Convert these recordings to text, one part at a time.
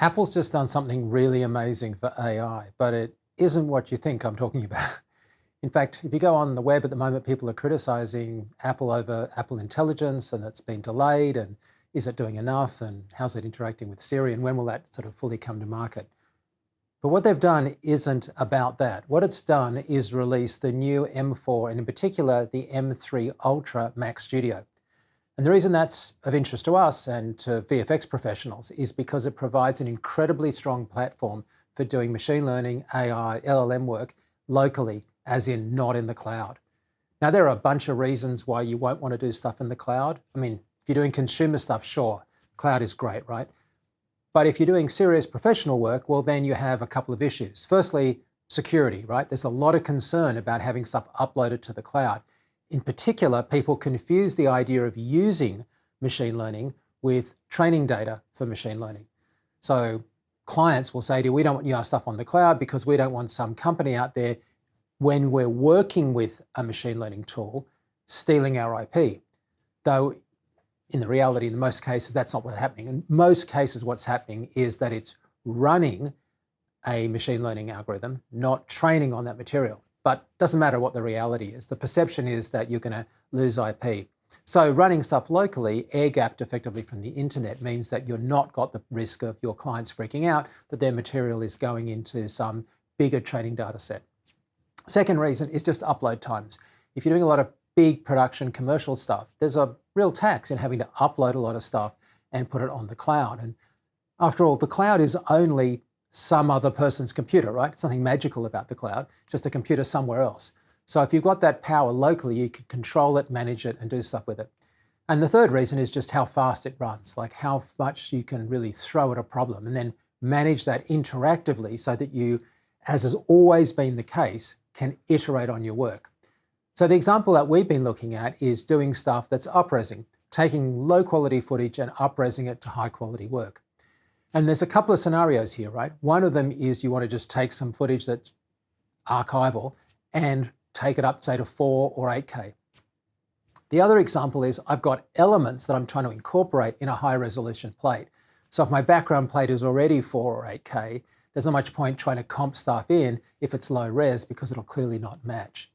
Apple's just done something really amazing for AI, but it isn't what you think I'm talking about. In fact, if you go on the web at the moment, people are criticizing Apple over Apple Intelligence, and it's been delayed, and is it doing enough, and how's it interacting with Siri, and when will that sort of fully come to market? But what they've done isn't about that. What it's done is release the new M4, and in particular, the M3 Ultra Max Studio. And the reason that's of interest to us and to VFX professionals is because it provides an incredibly strong platform for doing machine learning, AI, LLM work locally, as in not in the cloud. Now, there are a bunch of reasons why you won't want to do stuff in the cloud. I mean, if you're doing consumer stuff, sure, cloud is great, right? But if you're doing serious professional work, well, then you have a couple of issues. Firstly, security, right? There's a lot of concern about having stuff uploaded to the cloud. In particular, people confuse the idea of using machine learning with training data for machine learning. So clients will say to you, we don't want your stuff on the cloud because we don't want some company out there, when we're working with a machine learning tool, stealing our IP. Though in the reality, in most cases, that's not what's happening. In most cases, what's happening is that it's running a machine learning algorithm, not training on that material. But it doesn't matter what the reality is. The perception is that you're going to lose IP. So running stuff locally, air-gapped effectively from the internet, means that you're not got the risk of your clients freaking out that their material is going into some bigger training data set. Second reason is just upload times. If you're doing a lot of big production commercial stuff, there's a real tax in having to upload a lot of stuff and put it on the cloud. And after all, the cloud is only some other person's computer, right? Something magical about the cloud, just a computer somewhere else. So if you've got that power locally, you can control it, manage it, and do stuff with it. And the third reason is just how fast it runs, like how much you can really throw at a problem and then manage that interactively so that you, as has always been the case, can iterate on your work. So the example that we've been looking at is doing stuff that's up-resing, taking low-quality footage and up-resing it to high-quality work. And there's a couple of scenarios here, right? One of them is you want to just take some footage that's archival and take it up, say, to 4 or 8K. The other example is I've got elements that I'm trying to incorporate in a high-resolution plate. So if my background plate is already 4 or 8K, there's not much point trying to comp stuff in if it's low res because it'll clearly not match.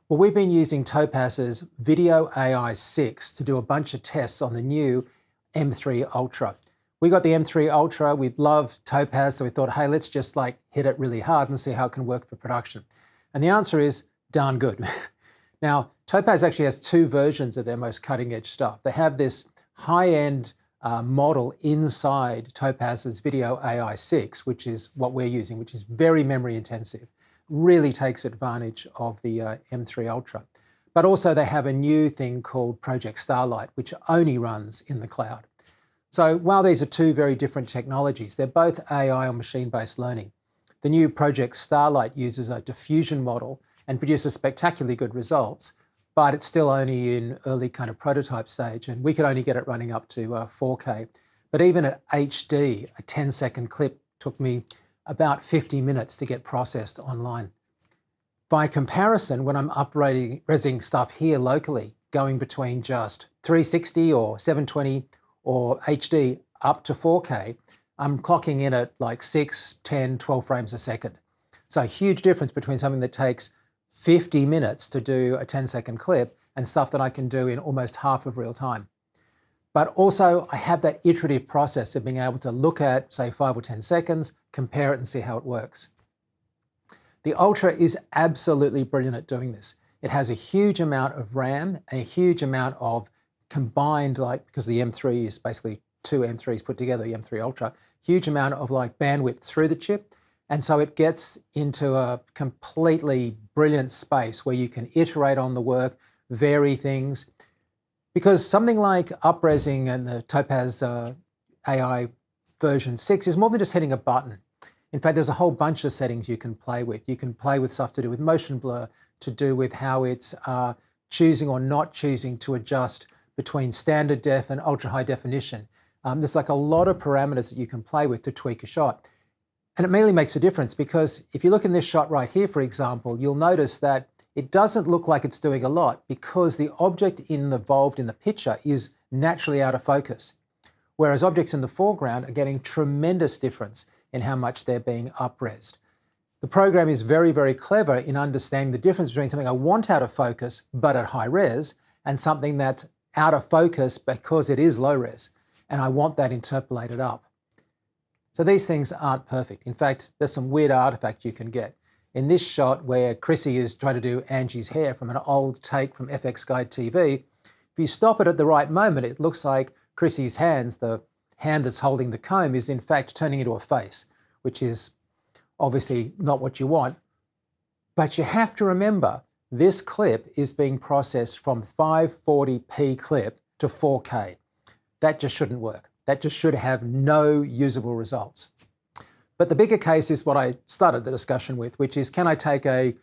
Well, we've been using Topaz's Video AI 6 to do a bunch of tests on the new M3 Ultra. We got the M3 Ultra, we loved Topaz, so we thought, hey, let's just hit it really hard and see how it can work for production. And the answer is darn good. Now, Topaz actually has 2 versions of their most cutting edge stuff. They have this high-end model inside Topaz's Video AI 6, which is what we're using, which is very memory intensive, really takes advantage of the M3 Ultra. But also they have a new thing called Project Starlight, which only runs in the cloud. So while these are 2 very different technologies, they're both AI or machine-based learning. The new Project Starlight uses a diffusion model and produces spectacularly good results, but it's still only in early kind of prototype stage, and we could only get it running up to 4K. But even at HD, a 10-second clip took me about 50 minutes to get processed online. By comparison, when I'm up-resing stuff here locally, going between just 360 or 720 or HD up to 4K, I'm clocking in at 6, 10, 12 frames a second. So a huge difference between something that takes 50 minutes to do a 10-second clip and stuff that I can do in almost half of real time. But also I have that iterative process of being able to look at, say, 5 or 10 seconds, compare it and see how it works. The Ultra is absolutely brilliant at doing this. It has a huge amount of RAM, a huge amount of combined, because the M3 is basically 2 M3s put together, the M3 Ultra, huge amount of bandwidth through the chip. And so it gets into a completely brilliant space where you can iterate on the work, vary things. Because something like up-resing and the Topaz AI version 6 is more than just hitting a button. In fact, there's a whole bunch of settings you can play with. You can play with stuff to do with motion blur, to do with how it's choosing or not choosing to adjust between standard def and ultra high definition. There's a lot of parameters that you can play with to tweak a shot. And it mainly makes a difference because if you look in this shot right here, for example, you'll notice that it doesn't look like it's doing a lot because the object involved in the picture is naturally out of focus. whereas objects in the foreground are getting tremendous difference in how much they're being up-resed. The program is very, very clever in understanding the difference between something I want out of focus but at high res and something that's out of focus because it is low res, and I want that interpolated up. So these things aren't perfect. In fact, there's some weird artifacts you can get. In this shot where Chrissy is trying to do Angie's hair from an old take from FX Guide TV, if you stop it at the right moment, it looks like Chrissy's hands, the hand that's holding the comb, is in fact turning into a face, which is obviously not what you want. But you have to remember, this clip is being processed from 540p clip to 4K. That just shouldn't work. That just should have no usable results. But the bigger case is what I started the discussion with, which is, can I take a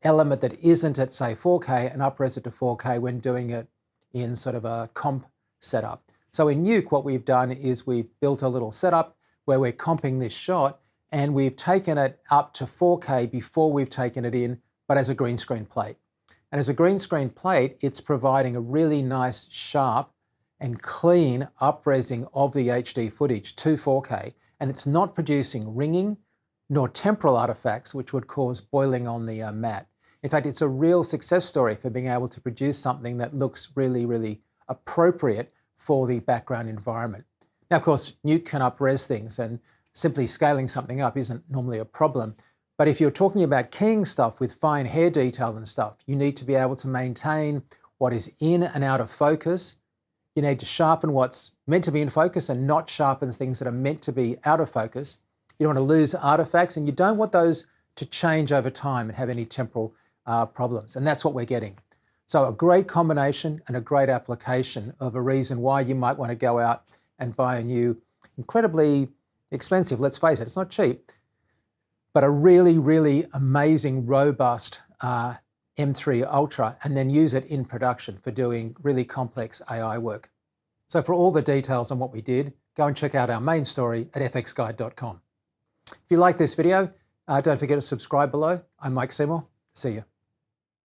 element that isn't at, say, 4K and up-res it to 4K when doing it in sort of a comp setup? So in Nuke, what we've done is we've built a little setup where we're comping this shot, and we've taken it up to 4K before we've taken it in, but as a green screen plate. And as a green screen plate, it's providing a really nice, sharp and clean up-resing of the HD footage to 4K, and it's not producing ringing nor temporal artifacts which would cause boiling on the mat. In fact, it's a real success story for being able to produce something that looks really, really appropriate for the background environment. Now, of course, Nuke can up-res things, and simply scaling something up isn't normally a problem. But if you're talking about keying stuff with fine hair detail and stuff, you need to be able to maintain what is in and out of focus. You need to sharpen what's meant to be in focus and not sharpen things that are meant to be out of focus. You don't want to lose artifacts, and you don't want those to change over time and have any temporal problems. And that's what we're getting. So a great combination and a great application of a reason why you might want to go out and buy a new, incredibly expensive, let's face it, it's not cheap, but a really, really amazing, robust M3 Ultra, and then use it in production for doing really complex AI work. So for all the details on what we did, go and check out our main story at fxguide.com. If you like this video, don't forget to subscribe below. I'm Mike Seymour. See you.